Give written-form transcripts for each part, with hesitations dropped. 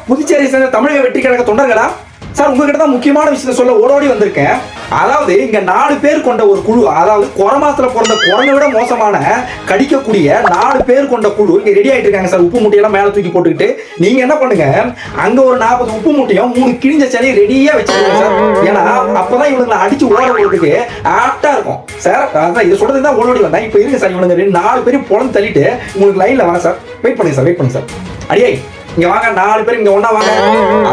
புதுச்சேரியை சேர்ந்த தமிழக வெற்றி கழக தொண்டர்களா? சார் உங்ககிட்ட தான் முக்கியமான விஷயத்தை சொல்ல ஓடோடி வந்திருக்கேன். அதாவது இங்க 4 பேர் கொண்ட ஒரு குழு, அதாவது குறமாசத்துல பிறந்த குரங்கை விட மோசமான கடிக்கக்கூடிய 4 பேர் கொண்ட குழு இங்க ரெடி ஆயிட்டு இருக்காங்க சார். உப்பு மூட்டையெல்லாம் மேல தூக்கி போட்டுக்கிட்டு நீங்க என்ன பண்ணுங்க, அங்க ஒரு 40 உப்பு மூட்டையும் 3 கிழிஞ்ச சனியை ரெடியா வச்சுக்கோங்க சார். ஏன்னா அப்பதான் இவங்களை அடிச்சு ஓடுறதுக்கு ஆப்டா இருக்கும் சார். அதான் இதை சொல்றது தான் ஓடோடி வந்தேன். இப்ப இருங்க சார், இவங்க 4 பேரும் பொழந்து தள்ளிட்டு உங்களுக்கு லைன்ல வாங்க சார். வெயிட் பண்ணுங்க சார், வெயிட் பண்ணுங்க சார். அடியே இங்க வாங்க, 4 பேர் இங்க ஒண்ணா வாங்க.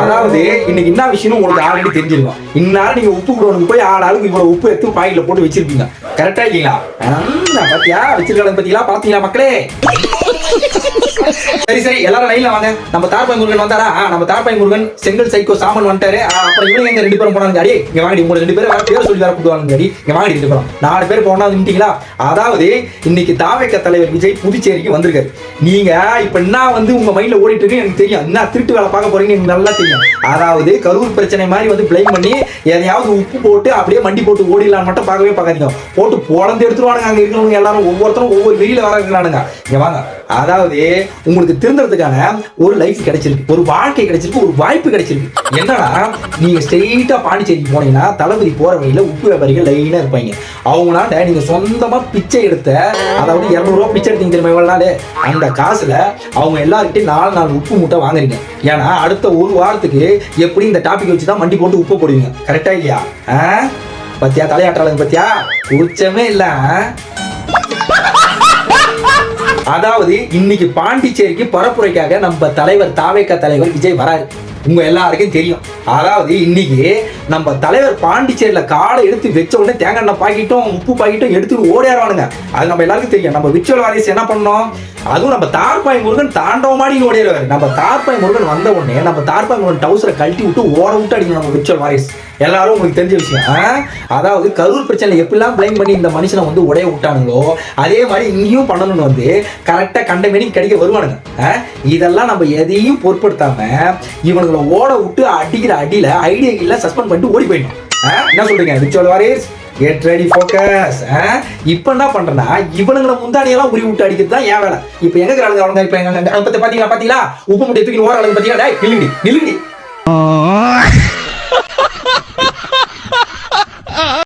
அதாவது இன்னைக்கு என்ன விஷயம் உங்களுக்கு ஆல்ரெடி தெரிஞ்சிருக்கும். இந்நேரம் நீங்க உப்பு கொடுக்கணும் போய் ஆளாளுக்கு இவ்வளவு உப்பு எடுத்து பாக்கெட்ல போட்டு வச்சிருப்பீங்க. கரெக்டா இல்லீங்களா? பாத்தியா வச்சிருக்காங்க, பாத்தீங்களா மக்களே? சரி சரி, எல்லாரும் லைன்ல வாங்க. நம்ம தார்பாய் முருகன் வந்தாரா? நம்ம தார்பாய் முருகன், செங்கல் சைக்கோ சாமன் வந்துட்டாரு. அப்புறம் இவங்க எங்க 2 பேரும் போனாங்க. அடி இங்க வாங்கடி, உங்க 2 பேரும் வேற பேர் சொல்லி வேற கூப்பிடுவாங்க. அடி இங்க வாங்கடி 2 பேரும். 4 பேர் போனா வந்துட்டீங்களா? அதாவது இன்னைக்கு தாவேக தலைவர் விஜய் புதுச்சேரிக்கு வந்திருக்காரு. நீங்க இப்ப என்ன உங்க மைண்ட்ல ஓடிட்டு இருக்கு எனக்கு தெரியும். என்ன திருட்டு வேலை பார்க்க போறீங்க எனக்கு நல்லா தெரியும். அதாவது கரூர் பிரச்சனை மாதிரி பிளேம் பண்ணி எதையாவது உப்பு போட்டு அப்படியே மண்டி போட்டு ஓடிடலாம் மட்டும் பார்க்கவே பார்க்காதீங்க. போட்டு பொழந்து எடுத்துருவானுங்க. அங்க இருக்கிறவங்க எல்லாரும் ஒவ்வொருத்தரும் ஒவ்வொரு வெளியில வர இருக்கிறானுங்க. இங்க வாங்க. அதாவது உங்களுக்கு திருந்துறதுக்கான ஒரு லைஃப் கிடைச்சிருக்கு, ஒரு வாழ்க்கை கிடைச்சிருக்கு, ஒரு வாய்ப்பு கிடைச்சிருக்கு. என்னன்னா நீங்க ஸ்ட்ரெயிட்டா பாண்டிச்சேரிக்கு போனீங்கன்னா தளபதி போற வழியில உப்பு வியாபாரிகள் லைனா இருப்பாங்க. அவங்களாண்ட நீங்க சொந்தமா பிச்சை எடுத்த, அதாவது 200 ரூபாய் பிச்சை எடுத்தீங்க தெரியுமா இவ்வளவு நாள், அந்த காசுல அவங்க எல்லார்கிட்டையும் 4 உப்பு மூட்டை வாங்குறீங்க. ஏன்னா அடுத்த ஒரு வாரத்துக்கு எப்படி இந்த டாபிக் வச்சுதான் மண்டி போட்டு உப்பு போடுவீங்க. கரெக்டா இல்லையா? பத்தியா தலையாட்டாளங்க, பத்தியா உச்சமே இல்ல. அதாவது இன்னைக்கு பாண்டிச்சேரிக்கு பரப்புரைக்காக நம்ம தலைவர் தாவேக தலைவர் விஜய் வராரு. உங்க எல்லாருக்கும் தெரியும். அதாவது இன்னைக்கு நம்ம தலைவர் பாண்டிச்சேரியில காலை எடுத்து வச்ச உடனே தேங்காய் எண்ணெய் பாக்கிட்டும் உப்பு பாக்கிட்டும் எடுத்து ஓடியாருவானுங்க. அது நம்ம எல்லாருக்கும் தெரியும். நம்ம விர்ச்சுவல் வாரியர்ஸ் என்ன பண்ணோம், அதுவும் நம்ம தார்பாய் முருகன் தாண்டவமாடி ஓடிடுவாரு. நம்ம தார்பாய் முருகன் வந்த உடனே நம்ம தார்பாய் முருகன் டவுசரை கழட்டி விட்டு ஓட விட்டு அடிக்கணும் நம்ம விர்ச்சுவல் வாரியர்ஸ் எல்லாரும். உங்களுக்கு தெரிஞ்ச விஷயம். அதாவது கரூர் பிரச்சனை எப்படிலாம் பிளேம் பண்ணி இந்த மனுஷனை உடைய விட்டானுங்களோ அதே மாதிரி இங்கேயும் பண்ணணும்னு கரெக்டா கண்ட மேனிக்கு கிடைக்க வருவானுங்க. இதெல்லாம் நம்ம எதையும் பொருட்படுத்தாம இவனுங்களை ஓட விட்டு அடிக்கிற அடியில ஐடியா இல்ல சஸ்பெண்ட் பண்ணிட்டு ஓடி போயிடும். என்ன சொல்றீங்க virtual warriors? Get ready focus. இப்போ என்ன பண்றேன்னா இவனுங்களை முந்தானியெல்லாம் உரி விட்டு அடிக்கிறது தான் என் வேலை. இப்போ எங்க இருக்கிறாங்க அவங்க? இப்போ எங்க பாத்தீங்களா உப்பு மூட்டை தூக்கி ஓர அளவுக்கு பாத்தீங்களா? நில்லுங்கடி நில்லுங்கடி.